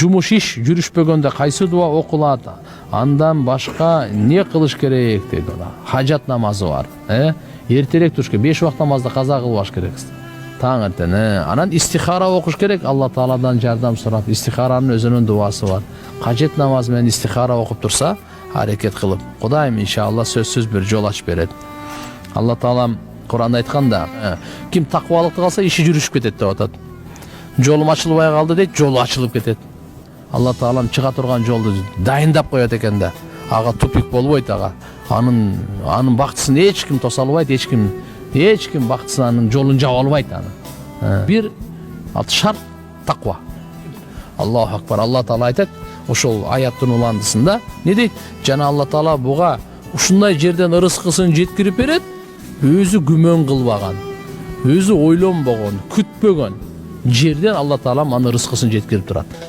жумуш иш жүрүшпөгөндө кайсы дуа окулат, андан башка не кылыш керек дейт. Хажат намазы бар. Эртерээк туруш керек. 5 убакыт намазды каза кылбаш керексиз. Таң эртең. Анан истихара окуш керек. Алла Тааладан жардам сурап, истихаранын өзүнүн дуасы бар. Кажет намаз менен истихара окуп турса, аракет кылып, Кудайым иншалла сөзсүз бир жол ачып берет. Алла Таалам Куранда айтканда, ким таквалыкты калса иши жүрүшүп кетет деп атат. Жолум ачылбай калды дейт, жолу ачылып кетет. Алла Таалам чыга турган жолду дайындап коет экен да. Ага тупик болбойт ага. Анын бактысын эч ким тоса албайт, эч ким бактысынын жолун жаба албайт аны. Бир шарт таква. Аллаху акбар. Алла Таала айтат, ошол аяттын уландысында не дейт? Жана Алла Таала буга ушундай жерден ырыскысын жеткирип берет, өзү күмөн кылбаган, өзү ойлонбогон, күтпөгөн жерден Алла Таала аны рызкысын жеткирип турат.